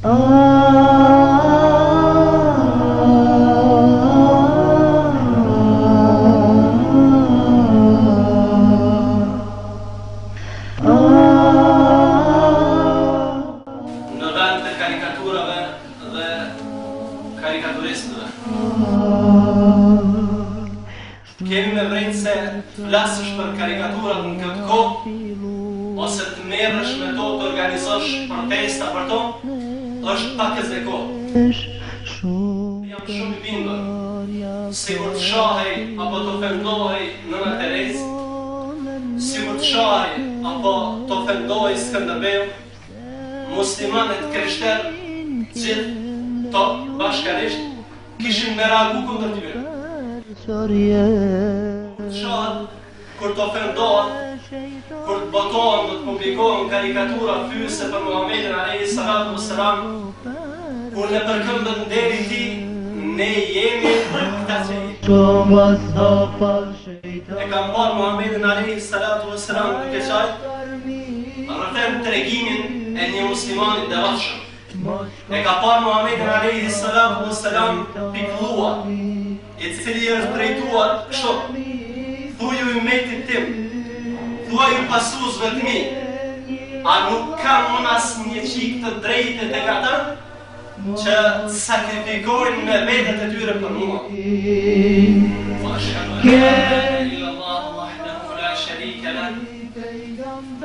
Kemi me vrejtë se flasësh për karikaturat në këtë kohë, ose të merresh me to të organizosh protesta për to, është pak e kohë. Jam shumë i bindur, sikur të shahej apo të ofendohej Nëna Terezë, sikur të shahej apo të ofendohej Skënderbeu, muslimanët krishterë, gjithë to bashkarisht, kishin me reagu kundër tyre. Kur të ofendohen, kur të botohen, do të publikohen karikatura fyse për Muhammedin alayhi salatu wassalam, kur në përkëmbën deri ti, ne jemi këta që e kam parë Muhammedin alayhi salatu wassalam duke qajtë rrëthem tregimin e një muslimanit devotshëm. E ka parë Muhammedin alayhi salatu wassalam pikëlluar, i cili është drejtuar kështu: thuju i metit tim, thua ju pasuzve të mi, a nuk kam unë asnjë qik të drejtet e këta që sakrifikojnë me vetët e tyre për mua. Wa ashhadu an la ilaha illallah wahdahu la sharika lahu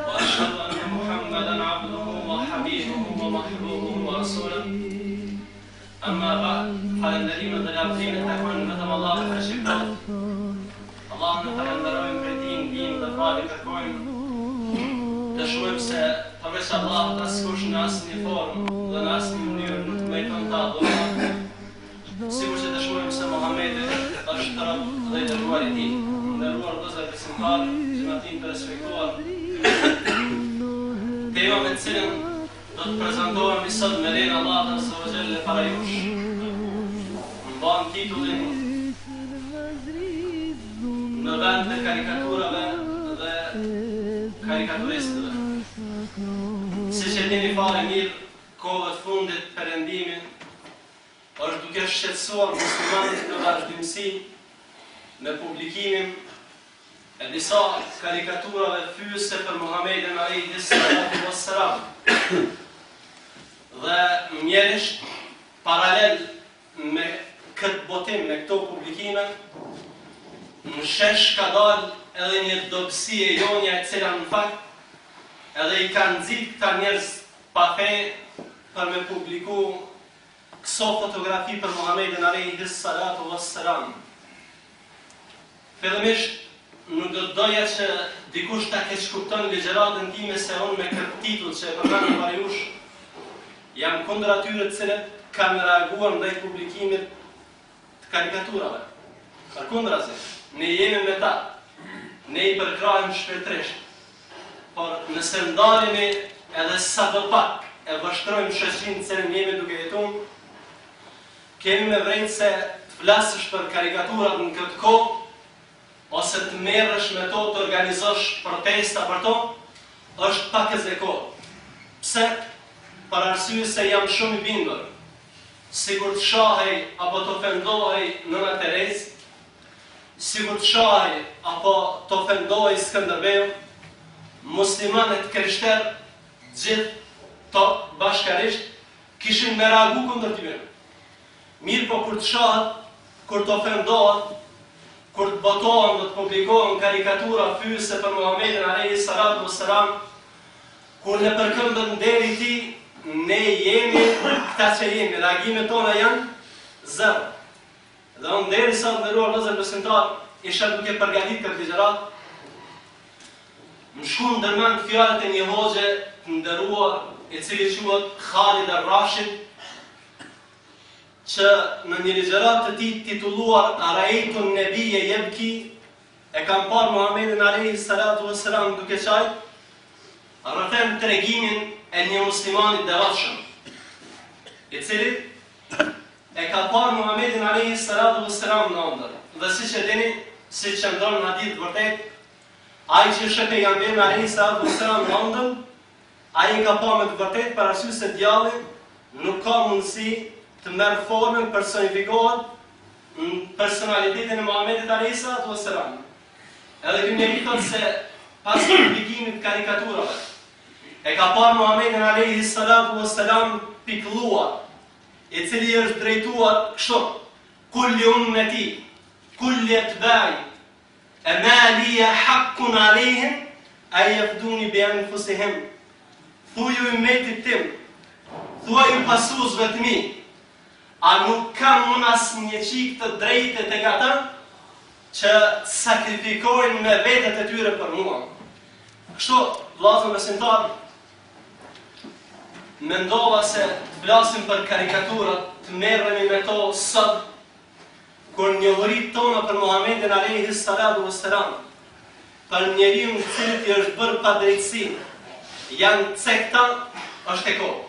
wa ashhadu anna Muhammadan abduhu wa habibuhu wa mahbubuhu wa rasuluhu. Amma ba'd, falënderimet dhe lavdrimet takojnë vetëm Allahut të shpëtot. Allahun e falenderojmë për dinë dhe falë kërkojmë. Dëshmojmë se përveç Allahut askush në asnjë formë dhe në asnjë mënyrë nuk meriton ta adhurohet. Sikur që dëshmojmë se Muhamedi është rob dhe i dërguar i tij. Nderuar vëllezër besimtarë, xhamatin të respektuar. Tema me cilën do të prezentohemi sot me lejen e Allahut azza wa jalla para jush. Mban titullin në vend të karikaturave dhe karikaturistëve. Siç e dini fare mirë, kohët fundit perëndimi është duke shqetësuar muslimanët në vazhdimsi me publikimin e disa karikaturave fyse për Muhammedin alayhi salatu wassalam. Dhe mjerisht paralel me këtë botim, me këto publikime, në shesh ka dalë edhe një dobësi e jonja e cila në fakt edhe i kanë nxit këta njerëz pa fe për me publiku këso fotografi për Muhammedin alayhi salatu wassalam. Fillimisht nuk do të doja që dikush ta keq kupton ligjëratën time se unë me këtë titull që e përmend para jush jam kundër atyre të cilët kanë reaguar ndaj publikimit të karikaturave. Përkundrazi, ne jemi me ta, ne i përkrahim shpirtërisht, por nëse ndalemi edhe sa do pak e vështrojmë shoqërinë të cilën jemi duke jetuar, kemi me vrejtë se të flasësh për karikaturat në këtë kohë, ose të merresh me to të organizosh protesta për to, është pak e kohë. Pse? Për arsye se jam shumë i bindur, sikur të shahej apo të ofendohej Nëna Terezë, sikur të shahej apo të ofendohej Skënderbeu, muslimanët krishterë, gjithë to bashkarisht, kishin me reagu kundër tyre. Mirë po kur të shahet, kur të ofendohet, kur të botohen dhe të publikohen karikatura fyse për Muhammedin alayhi salatu wassalam, kur në përkëmbën deri ti, ne jemi këta që jemi, reagimet tona janë zero. Dhe unë deri sa të nderuar vëllezër besimtar, isha duke përgatit këtë ligjërat, më shku ndërmend fjalët e një hoxhe të nderuar, i cili quhet Khalid al-Rashid, që në një ligjërat të tij titulluar Araitu Nebije Yebki, e kam parë Muhammedin alayhi salatu wassalam duke qajtë rrëthem tregimin e një muslimanit devotshëm, i cili e ka parë Muhammedin alayhi salatu wassalam në ëndër. Dhe siç e dini, siç e ndron në hadith vërtet, ai që është pejgamberi alayhi salatu wassalam në ëndër, ai ka parë me të vërtet për arsye se djalli nuk ka mundësi të merë formën personifikohet në personalitetin e Muhamedit alayhi salatu wassalam. Edhe ky njeri thotë se pas publikimit të karikaturave e ka parë Muhamedit alayhi salatu wassalam pikëlluar, i cili është drejtuar kështu: kulli ummeti, kulli atba'i, ama liya haqqun alayhim ay yafduni bi anfusihim. Thuaju ummetit tim, thuaju pasuesve të mi, a nuk kam unë asnjë çik të drejtë tek ata që sakrifikojnë me vetët e tyre për mua. Kështu, vllazën besimtar, mendova se të flasim për karikaturat, të merremi me to sot, kur njohuritë tona për Muhamedit alayhi salatu wassalam, për njeriu i cili është bërë pa drejtësi, janë cekta, është e kohë.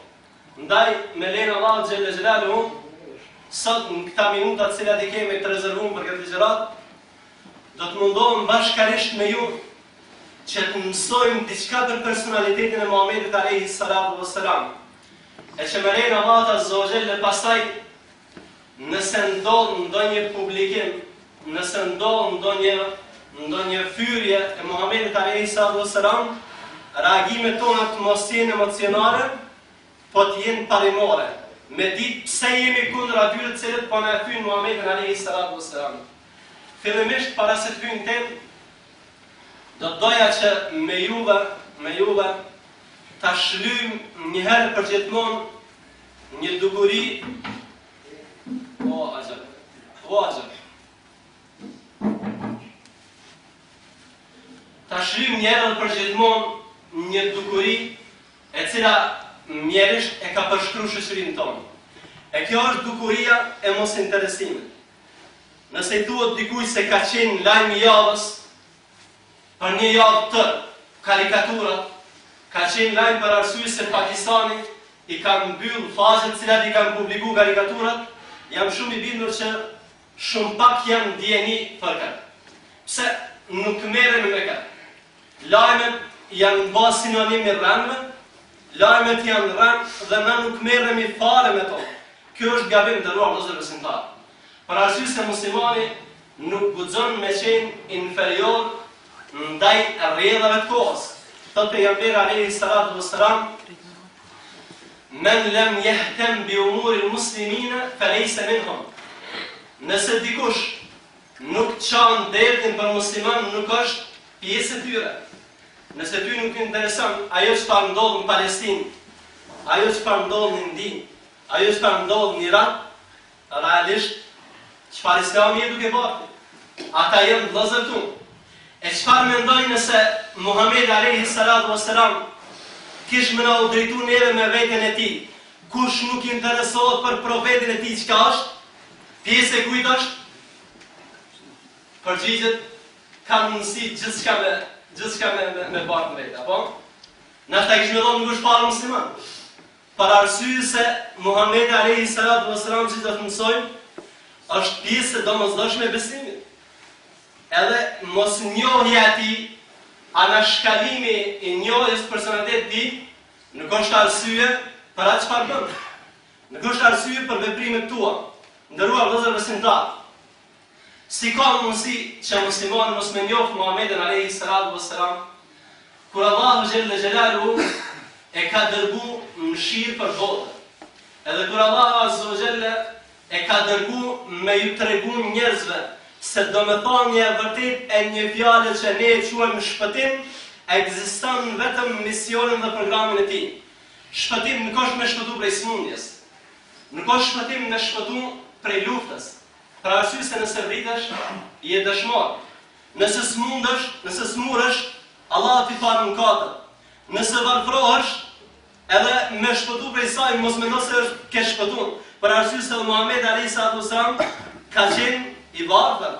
Ndaj, me lenë Allah xhelle xhelaluhu, sot në këta minuta të cilat I kemi të rezervuar për këtë ligjërat, do të mundohem bashkërisht me ju që të mësojmë diçka për personalitetin e Muhamedit alayhi salatu wassalam. E që me lenë Allah azza wa jalla pastaj, nëse ndodh ndonjë publikim, nëse ndodh ndonjë fyrje e Muhamedit alayhi salatu wassalam, reagimet tona të mos jenë emocionale, po të jenë parimore, me ditë pse jemi kundër atyre të cilët po na thyn Muhamedit alayhi salatu wassalam. Fillimisht para se të hyjmë temë, do doja që me juve ta shlyjm një herë për gjithmonë një dukuri o ajab. Ta shlyjm një herë për gjithmonë një dukuri e cila mjerisht e ka përshkruar shoqërinë tonë. E kjo është dukuria e mosinteresimit. Nëse I thuhet dikujt se ka qenë lajm I javës, për një javë të karikaturat, ka qenë lajm për arsye se Pakistani I ka mbyll fazet të cilat I kanë publikuar karikaturat, jam shumë I bindur që shumë pak janë ndjeni për këtë. Pse nuk merremi me këtë? Lajmet janë bërë sinonim I rëndëve, lajmet janë rëndë dhe na nuk merremi fare me to. Kjo është gabim ndëruar vëllezër besimtar. Për arsye se muslimani nuk guxon me qenë inferior ndaj rrjedhave të kohës. Thotë pejgamberi alayhi salatu wassalam: "Men lam yahtam bi umuri al-muslimina falaysa minhum." Nëse dikush nuk çon derdhin për musliman, nuk është pjesë e tyre. Nëse ty nuk intereson ajo çfarë ndodh në Palestinë, ajo çfarë ndodh në Indi, ajo çfarë ndodh në Irak, realisht çfarë Islami e duke bërë? Ata janë vëllezër tu. E çfarë mendojnë nëse Muhamedi alayhi salatu wassalam kish më na u drejtu neve me veten e tij? Kush nuk I interesohet për profetin e tij, çka është? Pjesë e kujt është? Përgjigjet kanë mundësi gjithçka me bërë me vetë, apo? Nashta I kishme thonë nuk është fare musliman. Për arsye se Muhamedi alayhi salatu wassalam, si do të mësojmë, është pjesë e domosdoshme e besimit. Edhe mos njohja e tij, anashkalimi I njohjes personalitetit të tij, nuk është arsye për atë çfarë bën. Nuk është arsye për veprimet tua. Nderuar vëllezër besimtar, si ka mundësi që muslimani mos me njohë Muhamedit alayhi salatu wassalam, kur Allahu xhelle xhelaluhu e ka dërgu mëshirë për botën. Edhe kur Allahu azza wa jalla e ka dërgu me ju tregu njerëzve se domethënia e vërtet e një fjale që ne e quajmë shpëtim, ekziston vetëm misionin dhe programin e tij. Shpëtim nuk është me shpëtu prej smundjes. Nuk është shpëtim me shpëtu prej luftës. Për arsye se nëse vritesh, je dëshmor. Nëse smundesh, nëse smurësh, Allah t'i falë mëkatet. Nëse varfrohesh, edhe me shpëtu prej saj, mos mendo se është ke shpëtuar. Për arsye se Muhamedi alayhi salatu wassalam ka qenë I varfër,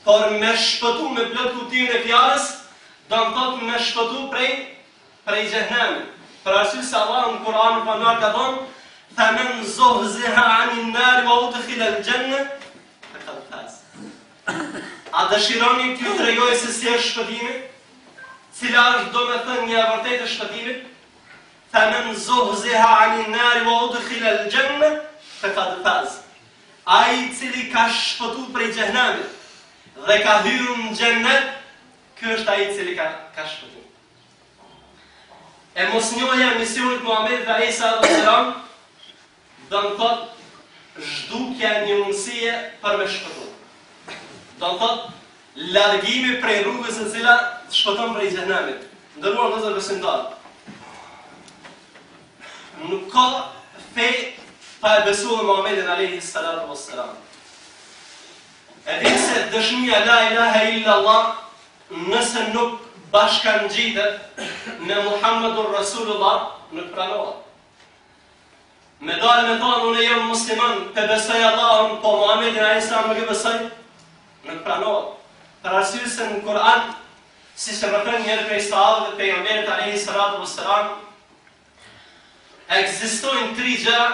por me shpëtu me plot kuptimin e fjalës, do të thotë me shpëtu prej xhehenamit. Për arsye se Allah në Kur'an në ka thonë: "Faman zuhziha 'anil nar wa udkhila al-janna faqad faz." A dëshironi t'ju tregoj se si është shpëtimi? Cila është domethënë një e vërtetë e shpëtimit? famen zuhziha anin nari wa udkhila al-janna faqad faz. Ai cili ka shpëtuar prej xhehenamit dhe ka hyrë në xhennet, ky është ai i cili ka shpëtuar. E mosnjohja e misionit Muhamedit alayhis salam do të thotë zhdukja e një mundësie për me shpëtuar. Do të thotë largimi prej rrugës e cila shpëton prej xhehenamit. Ndërruar vëllezër besimtar, nuk ka fe pa e besuar Muhamedit alayhis salam. E di se dëshmia la ilaha illa Allah nëse nuk bashkan gjitet me Muhammedur Rasulullah nuk pranohet. Me dalë me thonë unë jam musliman, pe besoj Allahun, po Muhammedin alayhis salam nuk e besoj, nuk pranohet. Për arsye se në Kur'an, si që vërtën njërë prej sahabëve të pejgamberit alayhis salam, ekzistojnë 3 gjëra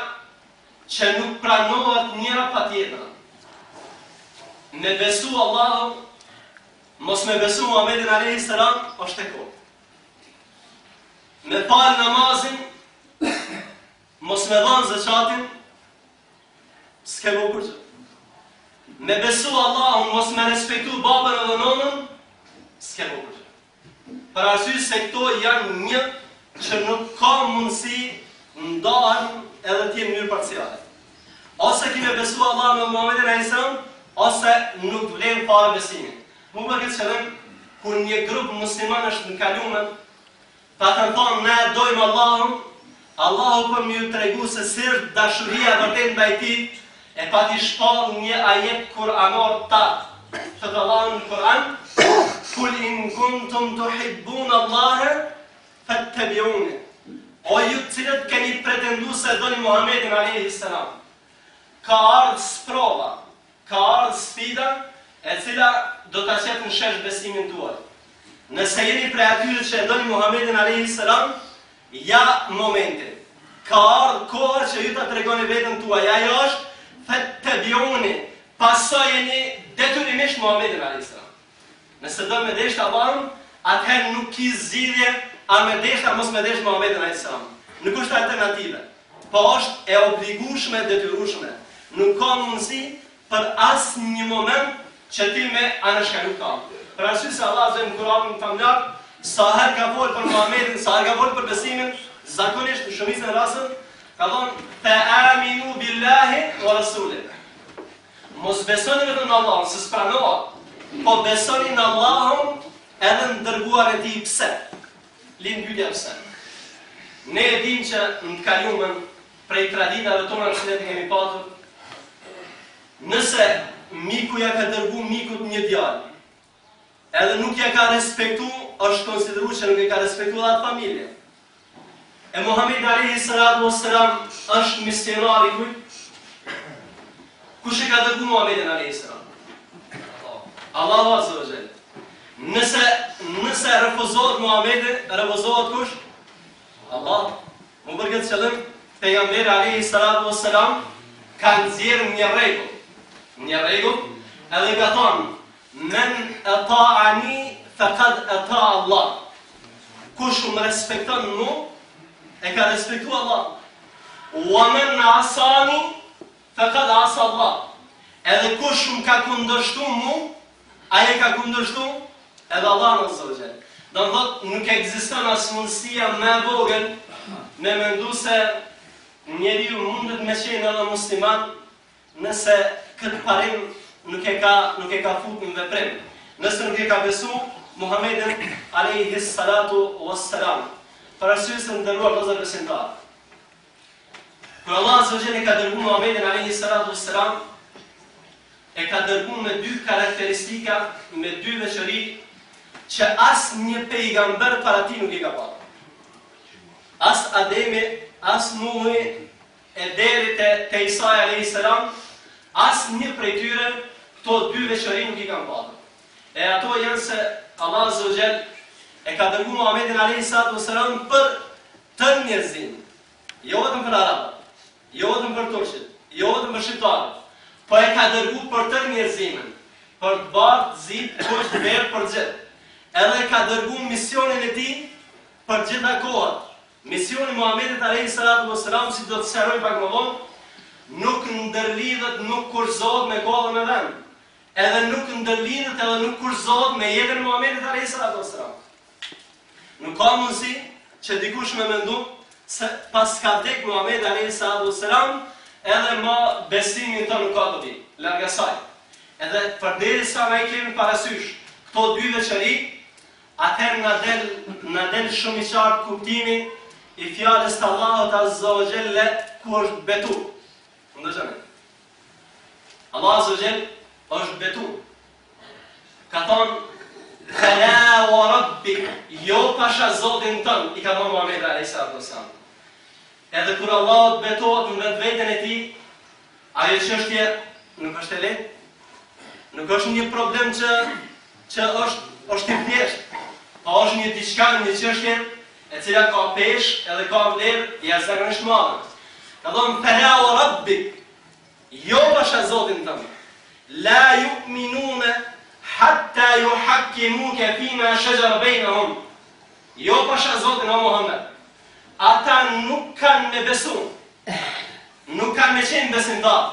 që nuk pranohet njëra pa tjetrën. Me besu Allahun, mos me besu Muhammedin alayhis salam, është e kotë. Me falë namazin, mos me dhanë zëqatin, s'ke bo kur që. Me besu Allahun, mos me respektu babën edhe nonën, s'ke bo kur që. Për arsye se këto janë një që nuk ka mundësi ndahen edhe t'jem njërë parciale. Ose ki me besu Allahun dhe Muhammedin alayhis salam, ose nuk vlen fare besimin. Mu për këtë qëllim, kur një grupë musliman është në kalumen, ta kanë thonë, ne dojmë Allahun, Allahu për më ju tregu se sirë dashuria vërtet ndaj tij, e pa t'i shpall një ajet kuranor tatë. Thot Allahu në Kur'an, kul in kuntum tuhibbuna Allaha fattabi'uni. O ju të cilët keni pretendu se doni Muhammedin alayhis salam. Ka ardhur sprova, ka ardhur sfida, e cila do ta qetë në shesh besimin tuaj. Nëse jeni prej atyre që e doni Muhammedin alayhis salam, ja momentin. Ka ardhur kohë që ju ta tregoni veten tuaj. Ajo është fattabi'uni. Pasojeni detyrimisht Muhammedin alayhis salam. Nëse do me desh Allahun, atëherë nuk ki zgjidhje a me desh a mos me desh Muhammedin alayhis salam. Nuk është alternative. Po është e obligueshme, detyrueshme. Nuk ka mundësi për asnjë moment që ti me anashkalu ka. Për arsye se Allah azza në Kur'anin famlar, sa herë ka folur për Muhammedin, sa herë ka folur për besimin, zakonisht në shumicën e rasteve ka thonë fa aminu billahi wa rasulih. Mos besoni vetëm në Allahun, se s'pranohet, po besoni në Allahun edhe në dërguar e tij. Pse? Lind pyetja pse. Ne e dim që në të kalumen prej traditave tona që ne kemi patur, nëse miku ja ka dërgu mikut një djalë, edhe nuk ja ka respektu, është konsideruar që nuk e ka respektu dhe atë familje. E Muhammed alayhis salam është misionar i kujt? Kush e ka dërgu Muhammedin alayhis salam? Allahu azza wa jalla. Nëse refuzohet Muhammedi, refuzohet kush? Allah. Më për këtë qëllim, pejgamberi alayhis salam ka nxjerrë një rregull. Një rregull, edhe ka thonë, men ata'ani faqad ata Allah. Kush më respekton mu, e ka respektu Allah. Wa men asani faqad asa Allah. Edhe kush më ka kundërshtu mu, ai e ka kundërshtu edhe Allah azza wa jalla. Do të thotë nuk ekziston as mundësia më e vogël me mendu se njeriu mundet me qenë edhe musliman nëse këtë parim nuk e ka fut në veprim. Nëse nuk e ka besu Muhammedin alayhis salatu wassalam. Për arsye se ndërruar vëllezër besimtar. Kur Allah azza wa jalla ka dërguar Muhammedin alayhis salatu wassalam, e ka dërguar me 2 karakteristika, me 2 veçori që as një pejgamber para ti nuk i ka pasur. As Ademi, as Nuhi, e deri te Isa alayhis salam, as një prej tyre këto 2 veçori nuk i kanë pasur. E ato janë se Allah azza wa jall e ka dërguar Muhammedin alayhis salam për të njerëzin. Jo vetëm për arabët, jo vetëm për turqit, jo vetëm për shqiptarët, po e ka dërguar për të njerëzimin, për të bardh, zit, kusht, verë, për gjithë. Edhe ka dërguar misionin e tij për gjitha kohët, Misioni Muhamedit alayhi salatu wassalam, si do të sqaroj pak më vonë, nuk ndërlidhet, nuk kurzohet me kohën e vend. Edhe nuk ndërlidhet edhe nuk kurzohet me jetën e Muhamedit alayhi salatu wassalam. Nuk ka mundësi që dikush me mendu se pas ka vdek Muhamedi alayhi salatu wassalam, edhe ma besimin të nuk ka të vi, larg asaj. Edhe përderisa ne kemi parasysh këto dy veçori, atëherë na del shumë i qartë kuptimi i fjalës të Allahut azza wa jalla ku është betu. Ndërshënë. Allah azza wa jalla është betu. Ka thonë Fela wa rabbik, jo pasha Zotin tënd, i ka thonë Muhamedi alayhi salatu wassalam. Edhe kur Allah të betohet në vetveten e tij, ajo çështje nuk është e lehtë. Nuk është një problem që është i thjeshtë. Po është një diçka, një çështje e cila ka peshë edhe ka vlerë jashtëzakonisht madhe. Ka thonë Fela wa rabbik, jo pasha Zotin tënd. La yu'minuna hatta yuhakkimuka fima shajara bainahum. Jo pasha Zotin o Muhammed. Ata nuk kanë me besu, nuk kanë me qenë besimtar,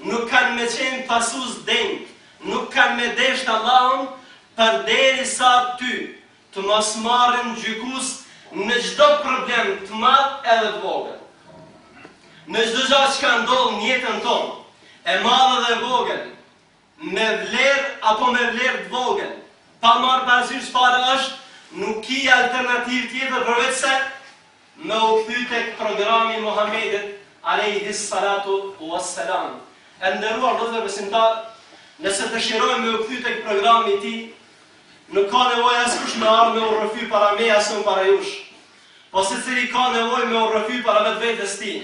nuk kanë me qenë pasus denjë, nuk kanë me desht Allahun përderisa ty të mos marrin gjykus në çdo problem të madh edhe të vogël. Në çdo gjë që ka ndodhur në jetën tonë, e madhe dhe e vogël, me vlerë apo me vlerë të vogël, pa marrë parasysh çfarë është, nuk ka alternativë tjetër përveç se me u kthy tek programi i Muhamedit alayhi salatu wassalam. E nderuar vëllezër besimtar, nëse dëshirojmë me u kthy tek programi i tij, nuk ka nevojë askush me ardhë me u rrëfy para me as unë para jush. Po secili ka nevojë me u rrëfy para vetvetes tij.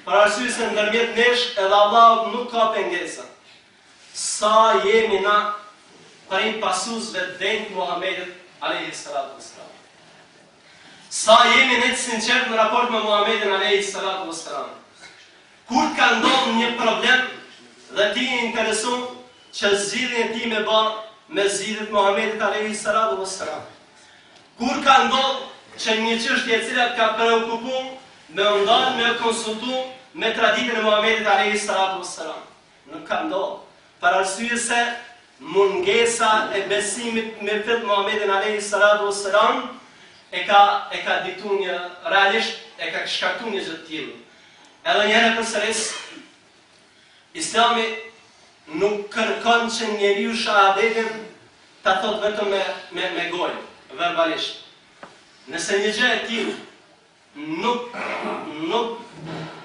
Për arsye se ndërmjet nesh edhe Allahu nuk ka pengesa. Sa jemi na prej pasusve të denjtë Muhamedit alayhi salatu wassalam. Sa jemi ne të sinqert në raport me Muhamedin alayhi salatu wassalam. Kur ka ndodhur një problem dhe ti je interesuar që zgjidhjen e tij me bë me zgjidhjet Muhamedit alayhi salatu wassalam. Kur ka ndodhur që një çështje e cila ka preokupuar me ndal me konsultu me traditën e Muhamedit alayhi salatu wassalam. Nuk ka ndodhur. Për arsye se mungesa e besimit me fet Muhamedin alayhi salatu wassalam e ka diktu një, realisht e ka shkaktu një gjë të tillë. Edhe njëherë përsëris, Islami nuk kërkon që njeriu shahadetin ta thot vetëm me gojë, verbalisht. Nëse një gjë e tillë nuk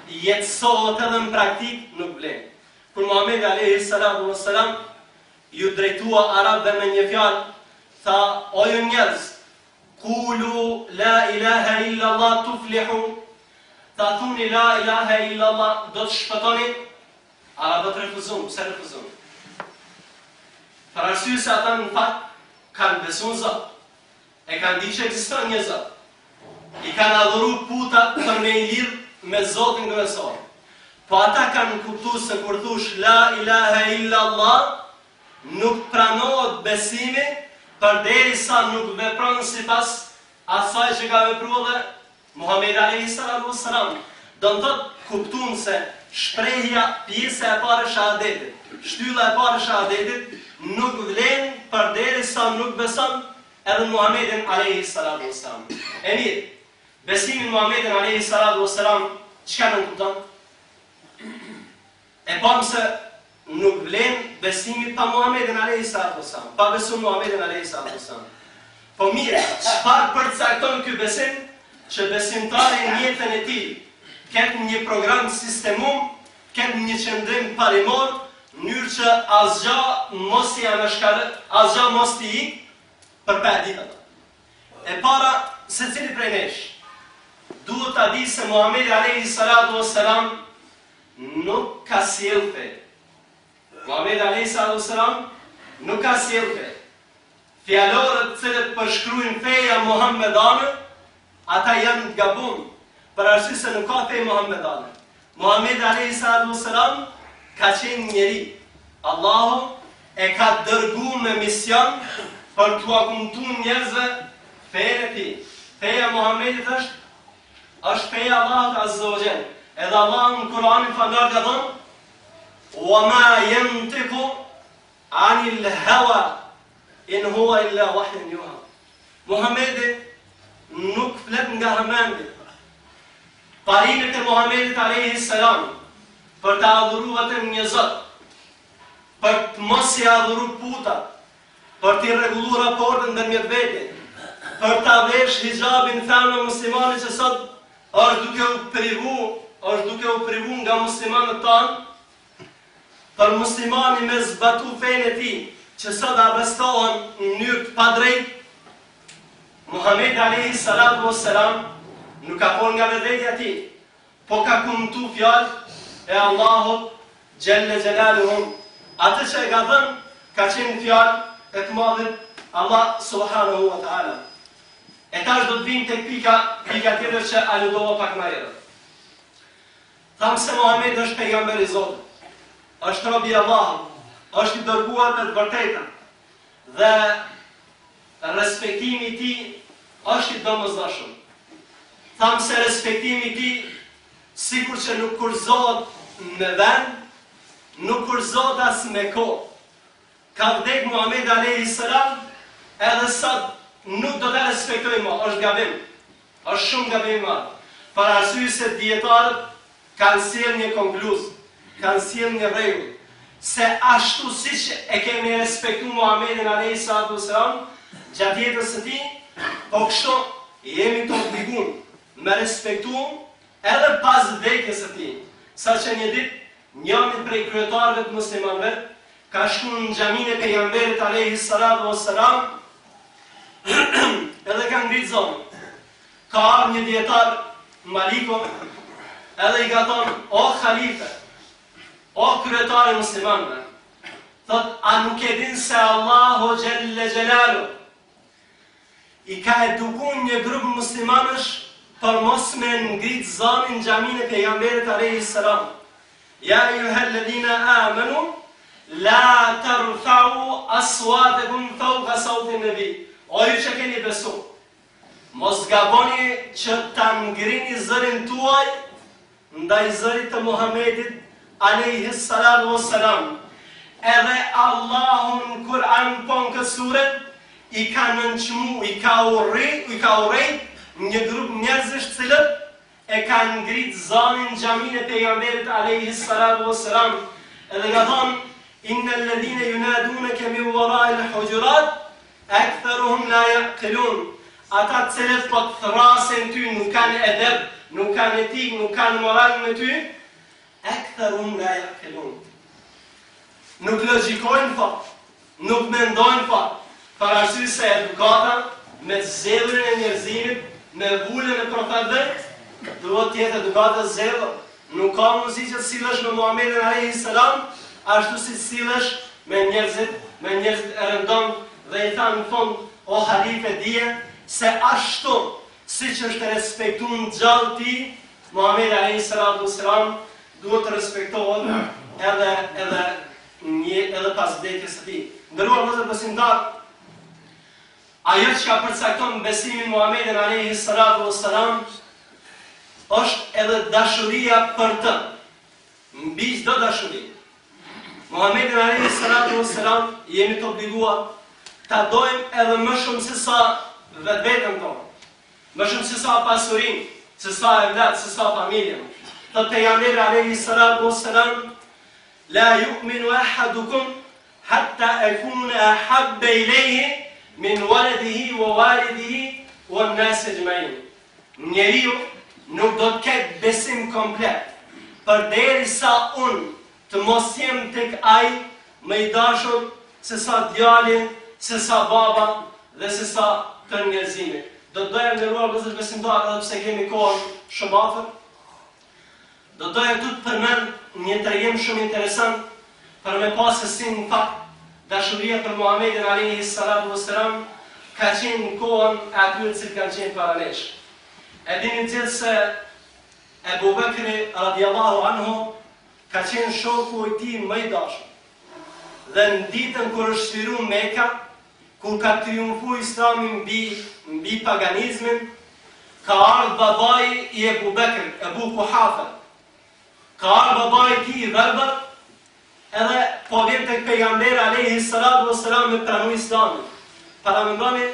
jetësohet edhe në praktik, nuk vlen. Kur Muhamedi alayhi salatu wassalam ju drejtua arabëve me një fjalë, tha: o ju njerëz, Kulu la ilaha illa Allah tuflihu. Ta thuni la ilaha illa Allah, do të shpëtoni. Arabët refuzon, pse refuzon? Për arsye se ata në fakt kanë besuar në Zot. E kanë ditë që ekziston një Zot. I kanë adhuruar putat për me i lidh me Zotin kryesor. Po ata kanë kuptuar se kur thush la ilaha illa Allah, nuk pranohet besimi përderisa nuk vepron sipas asaj që ka vepruar dhe Muhamedi alayhi salatu wassalam. Do të thotë kuptuam se shprehja pjesa e parë e shahadetit, shtylla e parë e shahadetit nuk vlen përderisa nuk beson edhe Muhamedin alayhi salatu wassalam. E mirë, besimi në Muhamedin alayhi salatu wassalam çka nuk kupton? E pam se nuk vlen besimi pa Muhamedin alayhi salatu wassalam, pa besuar Muhamedin alayhi salatu wassalam. Po mirë, çfarë përcakton ky besim? Që besimtari në jetën e tij ketë një program sistemum, ketë një qëndrim parimor, në mënyrë që asgjë mos i anashkaret, asgjë mos t'i ik për 5 ditë. E para, secili prej nesh duhet ta di se Muhamedi alayhi salatu wassalam nuk ka sjellë fe. Muhamedi alayhi salatu wassalam nuk ka sjellë fe. Fjalorët të cilët përshkruajnë feja muhamedane, ata janë të gabum, për arsye se nuk ka fe muhamedane. Muhamedi alayhi salatu wassalam ka qenë njeri. Allahu e ka dërguar me mision për t'u kumtuar njerëzve fenë e tij. Feja e Muhamedit është është feja Allahut Azza wa Jall. Edhe Allah në Kur'anin famlar ka thënë: "Wa ma yantiqu 'anil hawa in huwa illa wahyun yuha." Muhamedi nuk flet nga hamendje. Parimet e Muhamedit alayhi salam për të adhuruar vetëm një Zot, për të mos i adhuruar putat, për të rregulluar raportin ndërmjet vetëve, për ta vesh hijabin femra muslimane që sot është duke u privu nga muslimanët tanë, për muslimani me zbatu fejnë e ti, që sot arrestohen në mënyrë të padrejtë. Muhamedi alayhi salatu wassalam nuk ka thonë nga vetvetja ti, po ka kumtu fjalë e Allahut Gjelle Gjelaluhu. Atë që e ka thënë ka qenë fjalë e të madhit Allah subhanahu wa ta'ala. E tash do të vim tek pika tjetër që aludova pak më herët. Thamë se Muhamedi është pejgamber i Zotit, është robi i Allahut, është i dërguar me të vërtetën dhe respektimi i tij është i domosdoshëm. Thamë se respektimi i tij, sikur që nuk kurzohet me vend, nuk kurzohet as me kohë. Ka vdek Muhamedi alayhi salam, edhe sot nuk do të respektojmë, është gabim. Është shumë gabim i madh. Për arsye se dietarët kanë sjellë një konkluzë, kanë sjellë një rregull, se ashtu siç e kemi respektuar Muhamedit alayhi salatu wasalam gjatë jetës së tij, po kështu jemi të obliguar me respektuar edhe pas vdekjes së tij. Saqë një ditë njëri prej kryetarëve të muslimanëve ka shkuar në xhaminë e pejgamberit alayhi salatu wassalam edhe ka ngritë zonë. Ka ardhur një dietar Maliko edhe i ka thonë: "O khalife, o kryetari i muslimanëve, thot, a nuk e din se Allahu Gjelle Gjelalu i ka edukuar një grup muslimanësh për mos me ngritë zonin në xhaminë e pejgamberit alayhi salam. Ja ayyuhalladhina amanu la tarfa'u aswatakum fawqa sawti an-nabi." O ju që keni besu, mos gaboni që ta ngrini zërin tuaj ndaj zërit të Muhamedit alayhi salatu wassalam. Edhe Allahu në Kur'an po në këtë suret i ka nënçmu, i ka urrejt një grup njerëzish të cilët e kanë ngrit zanin në xhaminë e pejgamberit alayhi salatu wassalam. Edhe ka thonë: "Innal ladhina yunadunaka min wara'il hujurat aktharuhum la yaqilun." Ata të cilët po të thrasin ty, nuk kanë edeb, nuk kanë etik, nuk kanë moral me ty, aktharuhum la yaqilun. Nuk logjikojnë fat, nuk mendojnë fat, për arsye se edukata me zelljen e njerëzimit, me vullën e profetëve, duhet të jetë edukata zellë. Nuk ka mundësi që të sillesh me Muhamedit alayhi salam ashtu si sillesh me njerëzit e rëndom dhe i thanë në fund: "O halife, dije se ashtu siç është respektuar në gjallë ti, Muhamedi alayhi salatu wassalam duhet të respektohet edhe pas vdekjes së tij." Ndëruar vëllezër besimtar, ajo që ka përcakton besimin Muhamedit alayhi salatu wassalam është edhe dashuria për të, mbi çdo dashuri. Muhamedit alayhi salatu wassalam jemi të obliguar ta dojmë edhe më shumë se sa vetveten tonë, më shumë se sa pasurinë, se sa evlat, se sa familjen. Thot pejgamberi alayhi salatu wassalam: "La yu'minu ahadukum hatta akuna ahabba ilayhi min waladihi wa walidihi wan nas ajma'in." Njeriu nuk do të ketë besim komplet përderisa unë të mos jem tek ai më i dashur se sa djali, se sa baba dhe se sa të njerëzimit. Do të doja ndëruar vëllezër besimtarë, edhe pse kemi kohën shumë afër, do doja këtu të përmend një tregim shumë interesant për me pasë se si në fakt dashuria për Muhamedit alayhi salatu wassalam ka qenë në kohën e atyre që kanë qenë para nesh. E dini gjithë se Ebu Bekri radiallahu anhu ka qenë shoku i tij më i dashur. Dhe në ditën kur është shfiruar Mekka, kur ka triumfuar Islami mbi paganizmin, ka ardhë babai i Ebu Bekr, Ebu Kuhafa. Ka ardhë babai i tij i verbër, edhe po vjen tek pejgamberi alayhi salatu wassalam me pranu Islamin. Para mendoni,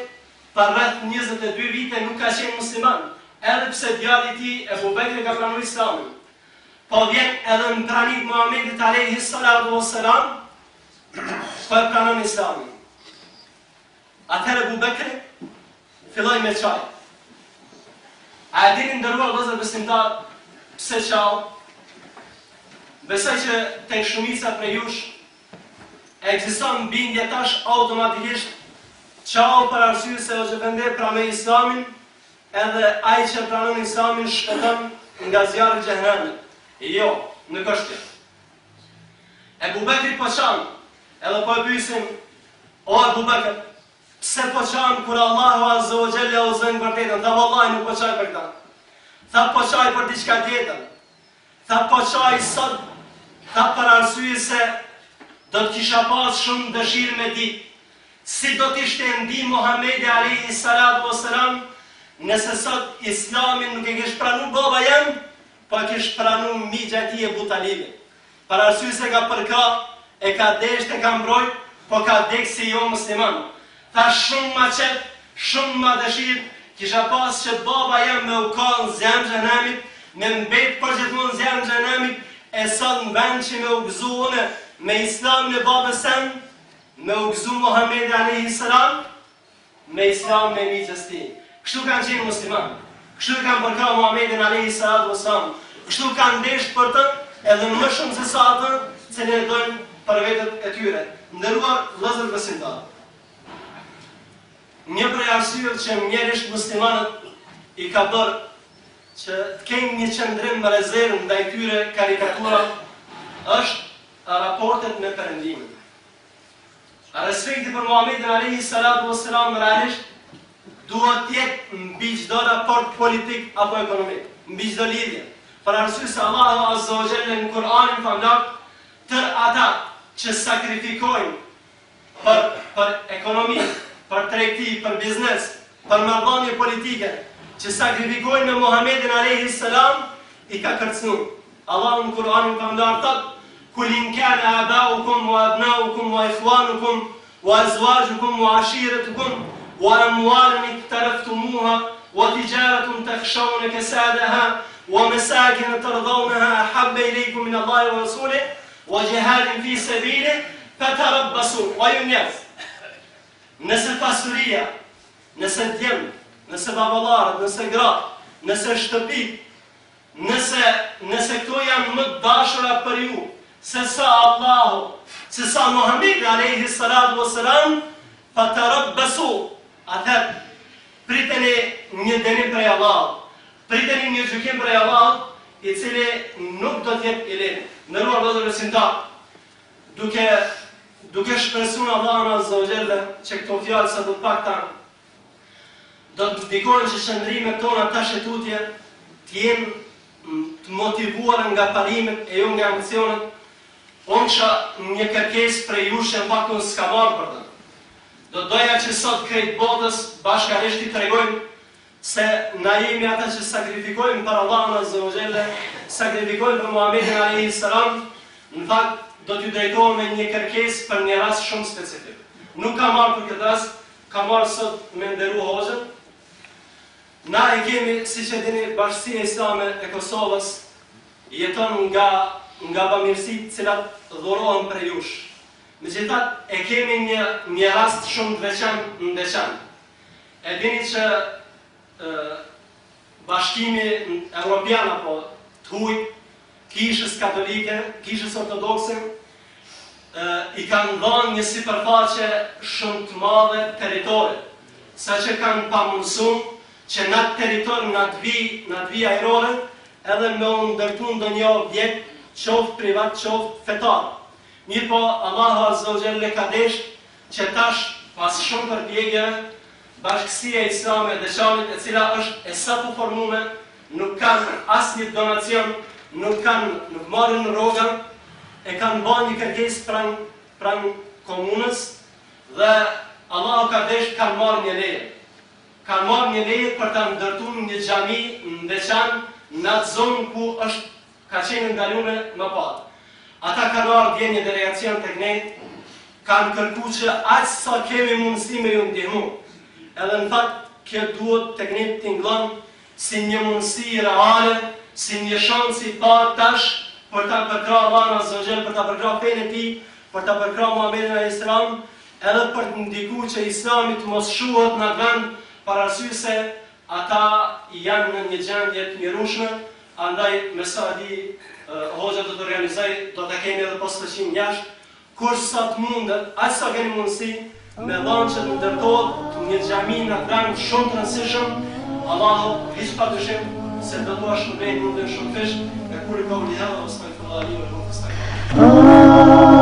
për rreth 22 vite nuk ka qenë musliman, edhe pse djali i tij Ebu Bekr ka pranuar Islamin. Po vjen edhe në pranit Muhamedit alayhi salatu wassalam për pranon Islamin. Atëherë Ebu Bekri filloi me çaj. A e dini ndërruar vëllezër besimtar pse çau? Besoj që tek shumica prej jush ekziston bindje tash automatikisht çau për arsye se ose vende pranoi Islamin, edhe ai që pranon Islamin shpëton nga zjarri i xhehenamit. Jo, nuk është kjo. Ebu Bekri po çan, edhe po e pyesin, o Ebu Bekr, pse po çan kur Allahu Azza wa Jalla u zën vërtetën? Tha vallahi nuk po çaj për këtë. Tha po çaj për diçka tjetër. Tha po çaj sot, tha për arsye se do të kisha pas shumë dëshirë me ditë si do t'ishte ndi Muhamedi alayhi salatu wassalam nëse sot Islamin nuk e kish pranu baba jam, po e kish pranu migja e tij Ebu Talibi. Për arsye se ka përka, e ka desht, e ka mbrojt, po ka dek si jo musliman. Tha shumë ma qep, shumë ma dëshirë, kisha pas që baba jam me u ka në zjarrin e xhenemit, me mbet përgjithmonë në zjarrin e xhenemit, e sot në vend që me u gëzu une me Islamin e babës tem, me u gëzu Muhamedi alayhi salam, me Islam me miqës tij. Kështu kanë qenë musliman. Kështu e kanë përka Muhamedin alayhi salatu wassalam. Kështu kanë ndesht për të, edhe më shumë se sa atë që ne dojnë për vetët e tyre. Nderuar vëllezër besimtar. Një prej arsyeve që mjerisht muslimanët i ka bërë që të kenë një qëndrim me rezervë ndaj këtyre karikatura është raportet me Perëndimin. Respekti për Muhamedin alayhi salatu wassalam realisht duhet të jetë mbi çdo raport politik apo ekonomik, mbi çdo lidhje. Për arsye se Allahu Azza wa Jalla në Kur'anin famlar tër ata që sakrifikojnë për ekonomi, për tregti, për biznes, për marrëdhënie politike, që sakrifikojnë me Muhamedin alayhi salam, i ka kërcënuar. Allahu në Kur'anin famlar thot: "Kul in kana aba'ukum wa abna'ukum wa ikhwanukum wa azwajukum wa 'ashiratukum wa amwalun iktaraftumuha wa tijaratun takhshawna kasadaha wa masakin tardawnaha ahabba ilaykum min Allahi wa rasulihi wa jihadin fi sabilihi fatarabbasu wa yumyaz." Nëse pasuria, nëse djem, nëse baballarët, nëse gratë, nëse shtëpit, nëse këto janë më dashura për ju, se sa Allahu, se sa Muhamedi alayhi salatu wassalam, fatarabbasu, atëherë priteni një dënim prej Allahut, priteni një gjykim prej Allahut, i cili nuk do të jetë i lehtë. Ndëruar vëllezër besimtar, duke shpresuar Allahun Azza wa Jalla që këto fjalë sa do të pakta do të ndikojnë që shëndrimet tona tash e tutje të jenë të motivuara nga parimet e jo nga emocionet. Unë kisha një kërkesë prej jush që në fakt unë s'ka marrë për të. Do doja që sot krejt botës bashkarisht i tregojmë se na jemi ata që sakrifikojmë për Allahun Azza wa Jalla, sakrifikojmë për Muhamedin alayhi salam. Në fakt do t'ju drejtohem me një kërkesë për një rast shumë specifik. Nuk ka marrë për këtë rast, ka marrë sot me nderu hoxhën. Na e kemi, si që dini, Bashkësia Islame e Kosovës jeton nga bamirësitë cilat dhurohen për jush. Megjithatë, e kemi një rast shumë të veçantë. E dini që Bashkimi Evropian apo të huj, Kishës katolike, Kishës ortodokse, i kanë dhënë një sipërfaqe shumë të madhe territore, saqë kanë pamundsuar që në atë territor, në atë vi ajrore, edhe me u ndërtu ndonjë objekt, qoftë privat, qoftë fetar. Mirë po, Allahu Azza wa Jalla ka deshur që tash, pas shumë përpjekjeve, Bashkësia Islame e Deçanit, e cila është e sapo formuar, nuk kanë asnjë donacion, nuk marrin rroga, e kanë bërë një kërkesë pranë komunës dhe Allahu ka deshur kanë marrë një leje. kanë marrë një leje për ta ndërtuar një xhami në veçantë në atë zonë ku ka qenë ndalume më parë. Ata kanë ardhur dje një delegacion tek ne, kanë kërkuar që aq sa kemi mundësi me ju ndihmu. Edhe në fakt kjo duhet tek ne tingëllon si një mundësi reale, si një shans i parë tash për ta përkrahur Allahun Azza wa Jall, për ta përkrahur fenë e tij, për ta përkrahur Muhamedit alayhis salam, edhe për të ndikuar që Islami të mos shuhet në atë vend, për arsye se ata janë në një gjendje të mjerueshme, andaj me sa di hoxha do të organizoj, do të kemi edhe postëqim jashtë, kur sa të mundet, aq sa keni mundësi, me dhanë që të ndërtohet një xhami në vend shumë të rëndësishëm, Allahu hiç pa dyshim se do të shpërbejë mundën shumë fish, e kur i ka u lidhë, ose me fillali, ose me